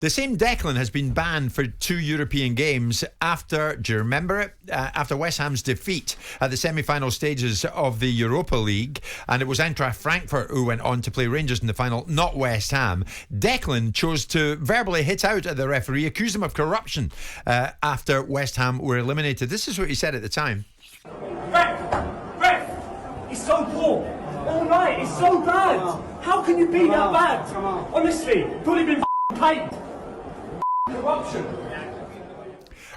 The same Declan has been banned for 2 European games after, do you remember it? After West Ham's defeat at the semi-final stages of the Europa League, and it was Eintracht Frankfurt who went on to play Rangers in the final, not West Ham. Declan chose to verbally hit out at the referee, accused him of corruption after West Ham were eliminated. This is what he said at the time. Ref, it's so poor. All night, it's so bad. How can you be that bad? Honestly, thought he'd been paid. Corruption.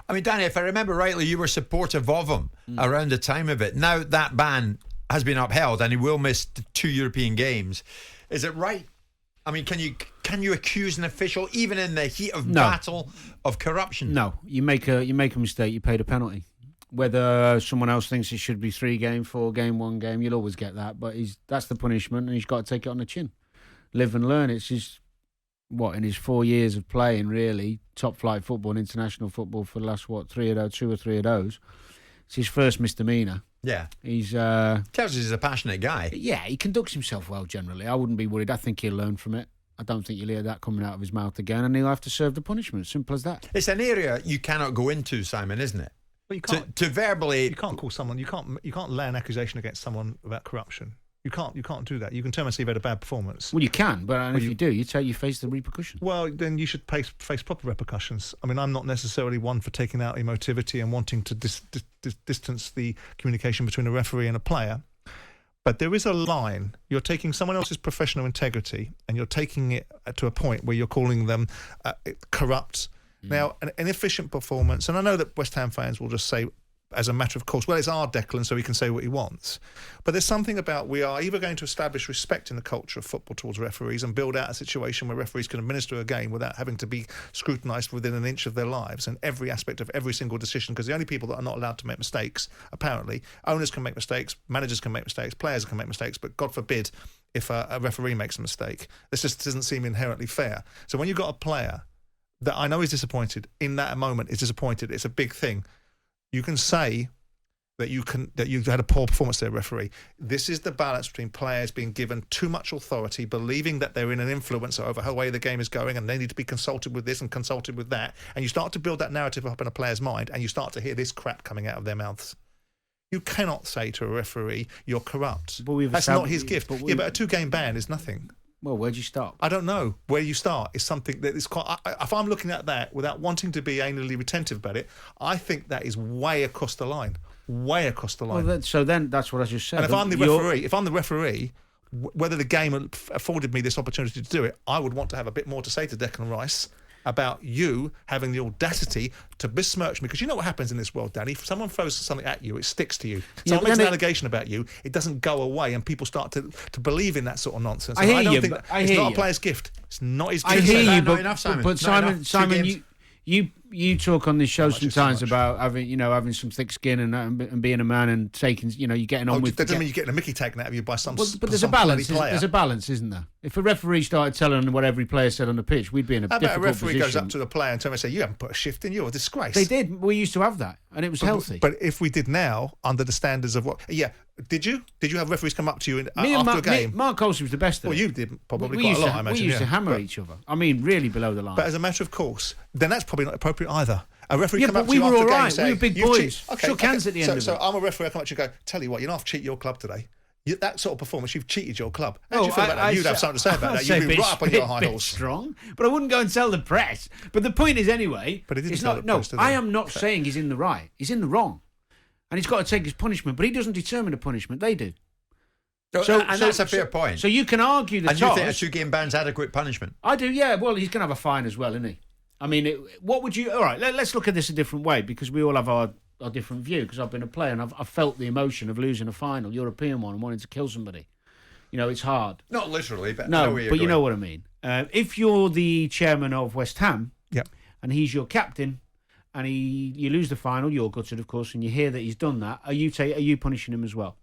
I mean, Danny, if I remember rightly, you were supportive of him around the time of it. Now that ban has been upheld and he will miss 2 European games. Is it right? I mean, can you accuse an official, even in the heat of battle, of corruption? No, you make a mistake, you paid a penalty. Whether someone else thinks it should be 3 game, 4 game, 1 game, you'll always get that. But that's the punishment, and he's got to take it on the chin. Live and learn. It's his, in his 4 years of playing, really, top flight football and international football for the last, 2 or 3 of those. It's his first misdemeanour. Yeah. He's tells us he's a passionate guy. Yeah, he conducts himself well generally. I wouldn't be worried. I think he'll learn from it. I don't think you'll hear that coming out of his mouth again, and he'll have to serve the punishment. Simple as that. It's an area you cannot go into, Simon, isn't it? Well, you can't to verbally. You can't call someone. You can't lay an accusation against someone about corruption. You can't do that. You can tell them they've had a bad performance. Well, you can, but if you do, you face the repercussions. Well, then you should face proper repercussions. I mean, I'm not necessarily one for taking out emotivity and wanting to distance the communication between a referee and a player. But there is a line. You're taking someone else's professional integrity and you're taking it to a point where you're calling them corrupt. Now, an inefficient performance, and I know that West Ham fans will just say, as a matter of course, well, it's our Declan, so he can say what he wants. But there's something about we are either going to establish respect in the culture of football towards referees and build out a situation where referees can administer a game without having to be scrutinised within an inch of their lives and every aspect of every single decision, because the only people that are not allowed to make mistakes, apparently, owners can make mistakes, managers can make mistakes, players can make mistakes, but God forbid if a referee makes a mistake. This just doesn't seem inherently fair. So when you've got a player that I know is disappointed, in that moment is disappointed, it's a big thing. You can say that you had a poor performance there, referee. This is the balance between players being given too much authority, believing that they're in an influence over how way the game is going and they need to be consulted with this and consulted with that. And you start to build that narrative up in a player's mind and you start to hear this crap coming out of their mouths. You cannot say to a referee, you're corrupt. That's not his gift. But a 2-game ban is nothing. Well, where'd you start? I don't know. Where you start is something that is quite... if I'm looking at that without wanting to be anally retentive about it, I think that is way across the line. Way across the line. Well, so then that's what I just said. And if I'm the referee, whether the game afforded me this opportunity to do it, I would want to have a bit more to say to Declan Rice about you having the audacity to besmirch me. Because you know what happens in this world, Danny? If someone throws something at you, it sticks to you. Someone makes an allegation about you, it doesn't go away, and people start to believe in that sort of nonsense. I don't think it's not a player's gift. It's not his gift. I hear you, but Simon, you talk on this show sometimes about having some thick skin and being a man and taking, you're getting on with. That doesn't mean you're getting a mickey taken out of you by some. But there's a balance. There's a balance, isn't there? If a referee started telling what every player said on the pitch, we'd be in a difficult position. A referee goes up to the player and tells him, "Say you haven't put a shift in. You're a disgrace." They did. We used to have that, and it was healthy. But if we did now, under the standards of what? Yeah. Did you have referees come up to you after a game? Mark Colson was the best. Well, you did probably quite a lot, I imagine. We used to hammer each other. I mean, really below the line. But as a matter of course, then that's probably not appropriate either. A referee come up to we you were after all a game right. saying, We were big boys. Shook hands at the end of it. So I'm a referee. I come up to you and go, tell you what, you're not have to cheat your club today. That sort of performance, you've cheated your club. How do you feel about that? You'd have something to say about that. You'd be right up on your high horse. Strong, but I wouldn't go and tell the press. But the point is, anyway, but it didn't tell the press, did I am not saying he's in the right. He's in the wrong, and he's got to take his punishment. But he doesn't determine the punishment; they do. So that's a fair point. So you can argue the and you think a 2-game ban's adequate punishment? I do, yeah. Well, he's going to have a fine as well, isn't he? I mean, what would you... All right, let's look at this a different way, because we all have our different view, because I've been a player and I've felt the emotion of losing a final, European one, and wanting to kill somebody. It's hard. Not literally, but no, but you know what I mean. If you're the chairman of West Ham, and he's your captain, and you lose the final, you're gutted, of course, and you hear that he's done that, are you punishing him as well?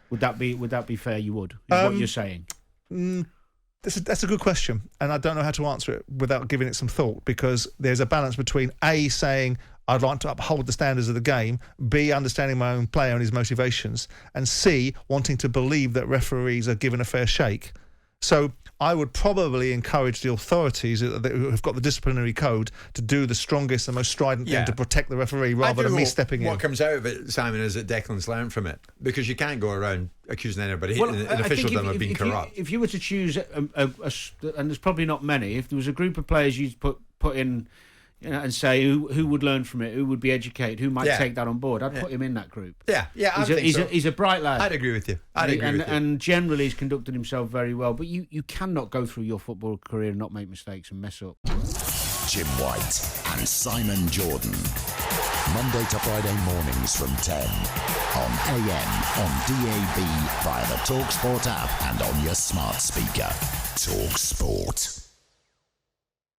Would that be fair? You would, is what you're saying. That's a good question, and I don't know how to answer it without giving it some thought, because there's a balance between A, saying I'd like to uphold the standards of the game, B, understanding my own player and his motivations, and C, wanting to believe that referees are given a fair shake. So I would probably encourage the authorities who have got the disciplinary code to do the strongest and most strident thing to protect the referee rather than me stepping in. What comes out of it, Simon, is that Declan's learned from it, because you can't go around accusing anybody in officialdom of being corrupt. If you were to choose, and there's probably not many, if there was a group of players you'd put in, and say who would learn from it, who would be educated, who might take that on board, I'd put him in that group. He's a bright lad. I'd agree with you. And generally he's conducted himself very well. But you cannot go through your football career and not make mistakes and mess up. Jim White and Simon Jordan. Monday to Friday mornings from 10 on AM, on DAB, via the talkSPORT app and on your smart speaker. talkSPORT.